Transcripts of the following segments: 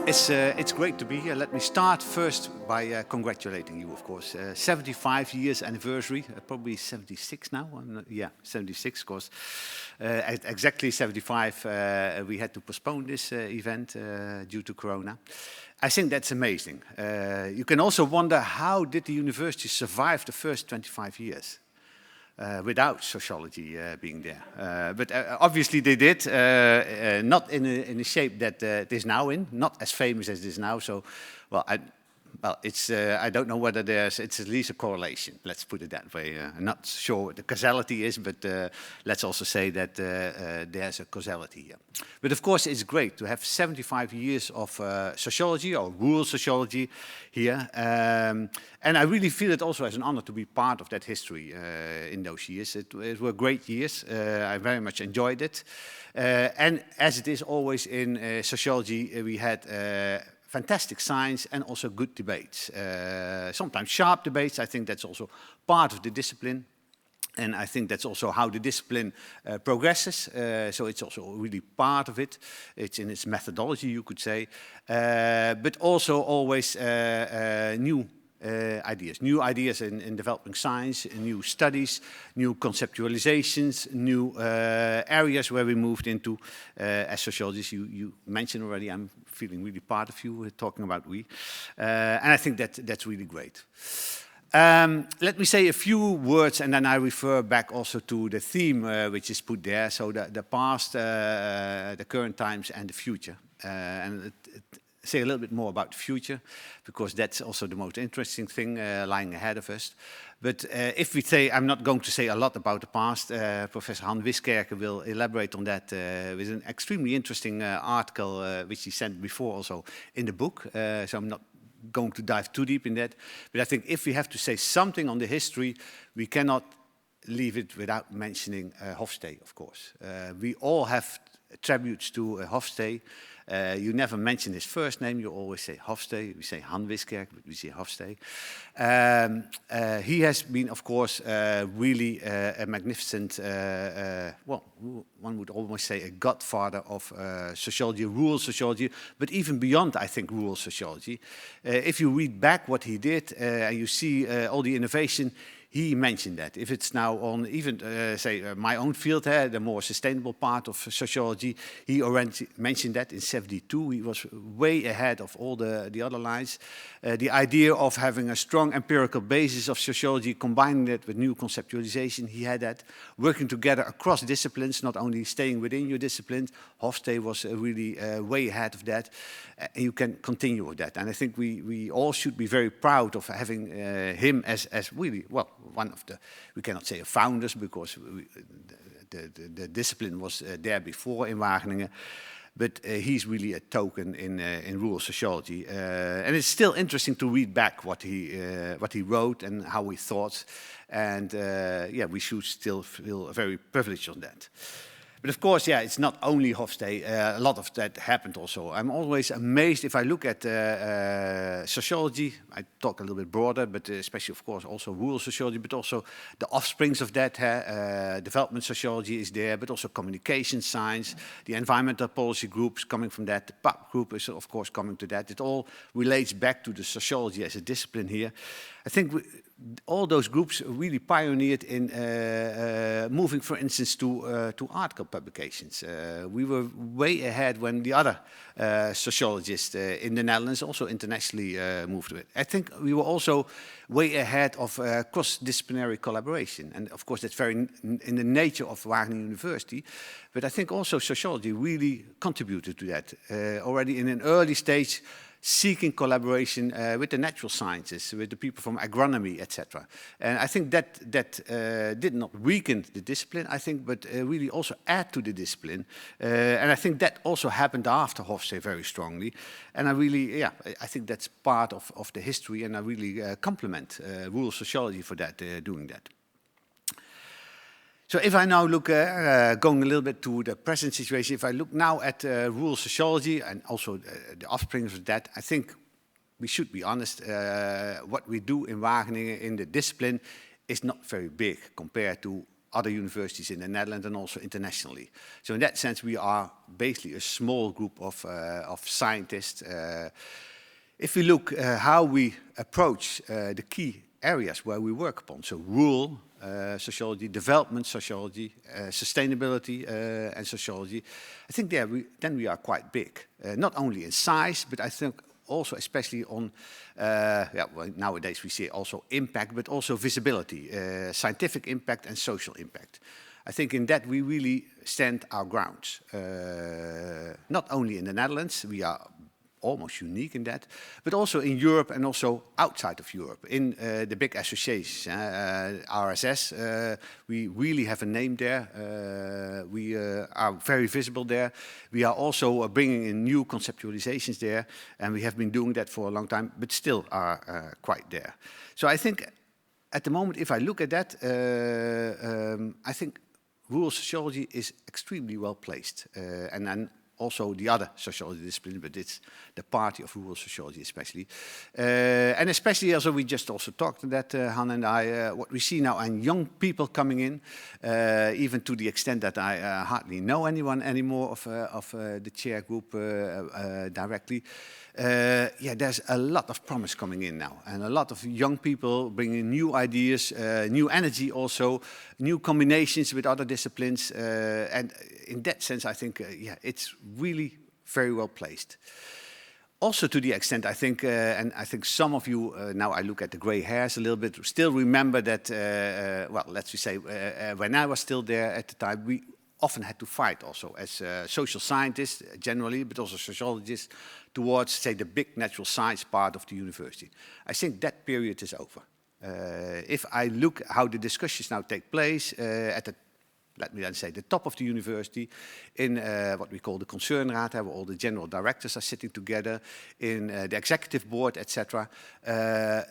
It's great to be here. Let me start first by congratulating you, of course. 75 years anniversary, probably 76 now. Yeah, 76, of course. At exactly 75, we had to postpone this event due to Corona. I think that's amazing. You can also wonder, how did the university survive the first 25 years? Without sociology being there. But obviously they did, not in a shape that it is now in, not as famous as it is now. So, well, I don't know whether it's at least a correlation. Let's put it that way. I'm not sure what the causality is, but let's also say that there's a causality here. But of course, it's great to have 75 years of sociology or rural sociology here. And I really feel it also as an honor to be part of that history in those years. It were great years. I very much enjoyed it. And as it is always in sociology, we had fantastic science and also good debates. Sometimes sharp debates. I think that's also part of the discipline. And I think that's also how the discipline progresses. So it's also really part of it. It's in its methodology, you could say. But also always new ideas in developing science, new studies, new conceptualizations, new areas where we moved into as sociologists. You mentioned already, I'm feeling really part of you talking about we. And I think that's really great. Let me say a few words, and then I refer back also to the theme which is put there. So the past, the current times, and the future. And say a little bit more about the future, because that's also the most interesting thing lying ahead of us. But if we say, I'm not going to say a lot about the past. Professor Han Wiskerke will elaborate on that with an extremely interesting article which he sent before also in the book. So I'm not going to dive too deep in that. But I think if we have to say something on the history, we cannot leave it without mentioning Hofstee, of course. We all have tributes to Hofstee. You never mention his first name, you always say Hofstee. We say Han Wiskerke, but we say Hofstee. He has been, of course, really a magnificent, well, one would almost say a godfather of sociology, rural sociology, but even beyond, I think, rural sociology. If you read back what he did, and you see all the innovation, he mentioned that. If it's now on even, say, my own field, the more sustainable part of sociology, he already mentioned that in '72. He was way ahead of all the other lines. The idea of having a strong empirical basis of sociology, combining it with new conceptualization, he had that. Working together across disciplines, not only staying within your discipline. Hofstee was really way ahead of that. And you can continue with that. And I think we all should be very proud of having him as really, well, one of the, we cannot say founders, because the discipline was there before in Wageningen, but he's really a token in rural sociology. And it's still interesting to read back what he wrote and how he thought. And yeah, we should still feel very privileged on that. But of course, yeah, it's not only Hofstee. A lot of that happened also. I'm always amazed if I look at sociology. I talk a little bit broader, but especially, of course, also rural sociology, but also the offsprings of that. Development sociology is there, but also communication science, the environmental policy groups coming from that. The PAP group is, of course, coming to that. It all relates back to the sociology as a discipline here. I think all those groups really pioneered in moving, for instance, to article publications. We were way ahead when the other sociologists in the Netherlands, also internationally, moved to it. I think we were also way ahead of cross-disciplinary collaboration. And of course, that's very in the nature of Wageningen University. But I think also sociology really contributed to that. Already in an early stage, seeking collaboration with the natural sciences, with the people from agronomy, etc. And I think that did not weaken the discipline, I think, but really also add to the discipline. And I think that also happened after Hofstee very strongly. And I really, yeah, I think that's part of the history, and I really compliment rural sociology for that, doing that. So if I now look, going a little bit to the present situation, if I look now at rural sociology and also the offsprings of that, I think we should be honest, what we do in Wageningen in the discipline is not very big compared to other universities in the Netherlands and also internationally. So in that sense, we are basically a small group of scientists. If we look how we approach the key areas where we work upon, so rural sociology, development sociology, sustainability and sociology, I think then we are quite big. Not only in size, but I think also especially on, well, nowadays we see also impact, but also visibility, scientific impact and social impact. I think in that we really stand our grounds. Not only in the Netherlands, we are almost unique in that, but also in Europe and also outside of Europe. In the big associations, RSS, we really have a name there. We are very visible there. We are also bringing in new conceptualizations there, and we have been doing that for a long time, but still are quite there. So I think at the moment, if I look at that, I think rural sociology is extremely well placed. And then also the other sociology disciplines, but it's the party of rural sociology especially. And especially, as we just also talked about that, Han and I, what we see now and young people coming in, even to the extent that I hardly know anyone anymore of the chair group directly. Yeah, there's a lot of promise coming in now, and a lot of young people bringing new ideas, new energy also, new combinations with other disciplines, and in that sense, I think, yeah, it's really very well placed. Also to the extent, I think, and I think some of you, now I look at the gray hairs a little bit, still remember that, well, let's just say, when I was still there at the time, we often had to fight also as social scientists generally, but also sociologists, towards, say, the big natural science part of the university. I think that period is over. If I look how the discussions now take place at the, let me then say, the top of the university, in what we call the Concernraad, where all the general directors are sitting together, in the executive board, etc.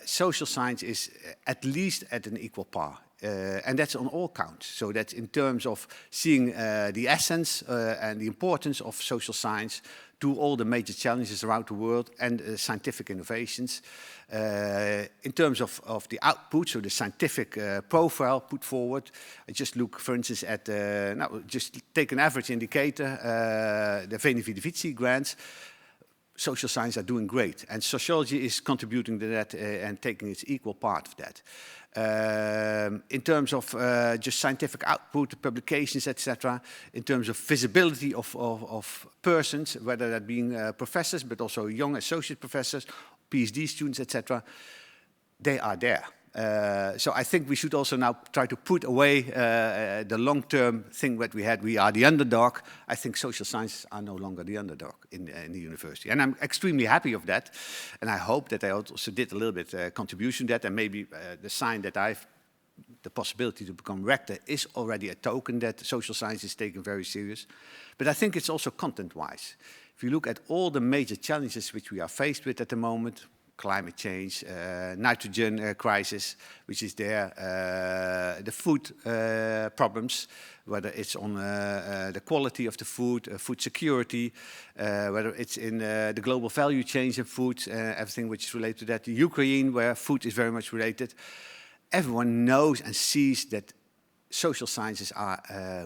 Social science is at least at an equal par. And that's on all counts. So that's in terms of seeing the essence and the importance of social science to all the major challenges around the world and scientific innovations. In terms of the output, so the scientific profile put forward, I just look, for instance, at, now just take an average indicator, the Veni Vidi Vici grants. Social science are doing great, and sociology is contributing to that and taking its equal part of that. In terms of just scientific output, publications, etc., in terms of visibility of persons, whether that being professors, but also young associate professors, PhD students, etc., they are there. So I think we should also now try to put away the long-term thing that we had. We are the underdog. I think social sciences are no longer the underdog in the university. And I'm extremely happy of that. And I hope that I also did a little bit contribution to that. And maybe the sign that I've the possibility to become rector is already a token that social science is taken very serious. But I think it's also content-wise. If you look at all the major challenges which we are faced with at the moment, climate change, nitrogen crisis, which is there, the food problems, whether it's on the quality of the food, food security, whether it's in the global value chains of food, everything which is related to that, the Ukraine, where food is very much related. Everyone knows and sees that social sciences are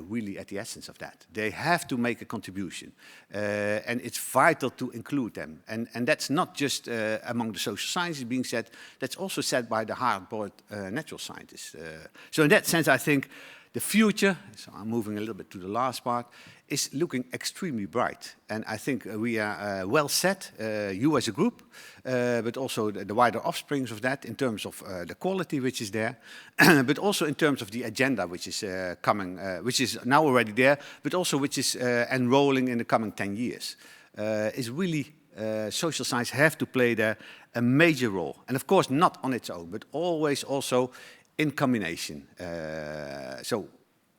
really at the essence of that. They have to make a contribution, and it's vital to include them. And that's not just among the social sciences being said, that's also said by the hardboiled natural scientists. So in that sense, I think the future, so I'm moving a little bit to the last part, is looking extremely bright. And I think we are well set, you as a group, but also the wider offsprings of that in terms of the quality which is there, but also in terms of the agenda which is coming, which is now already there, but also which is enrolling in the coming 10 years. Is really social science have to play there a major role. And of course not on its own, but always also in combination. So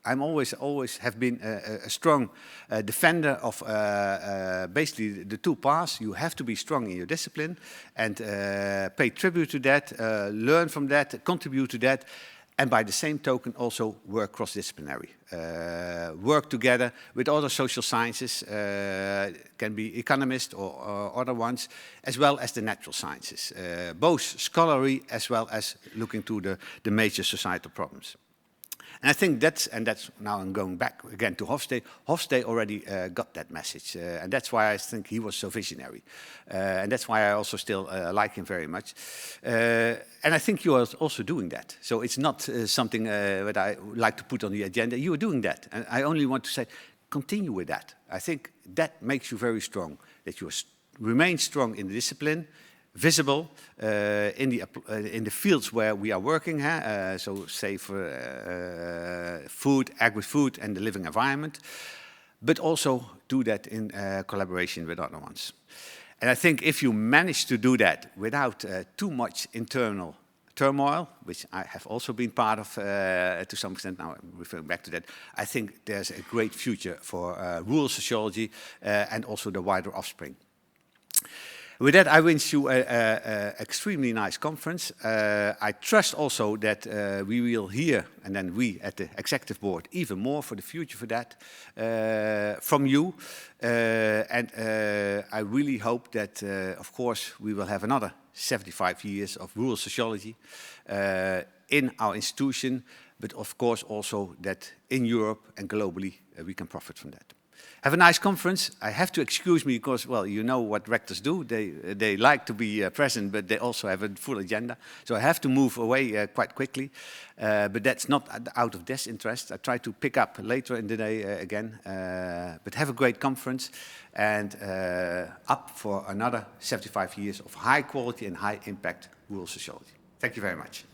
I'm always have been a strong defender of basically the two paths. You have to be strong in your discipline and pay tribute to that, learn from that, contribute to that, and by the same token also work cross-disciplinary. Work together with other social sciences, can be economists or other ones, as well as the natural sciences, both scholarly as well as looking to the major societal problems. And I think that's now I'm going back again to Hofstede. Hofstede already got that message. And that's why I think he was so visionary. And that's why I also still like him very much. And I think you are also doing that. So it's not something that I would like to put on the agenda. You are doing that. And I only want to say, continue with that. I think that makes you very strong, that you remain strong in the discipline, visible in the fields where we are working, so say for food, agri-food and the living environment, but also do that in collaboration with other ones. And I think if you manage to do that without too much internal turmoil, which I have also been part of to some extent, now I'm referring back to that, I think there's a great future for rural sociology and also the wider offspring. With that, I wish you an extremely nice conference. I trust also that we will hear, and then we at the executive board, even more for the future for that, from you. And I really hope that, of course, we will have another 75 years of rural sociology in our institution, but of course also that in Europe and globally we can profit from that. Have a nice conference. I have to excuse me because, well, you know what rectors do. They like to be present, but they also have a full agenda. So I have to move away quite quickly. But that's not out of disinterest. I try to pick up later in the day again. But have a great conference and up for another 75 years of high quality and high impact rural sociology. Thank you very much.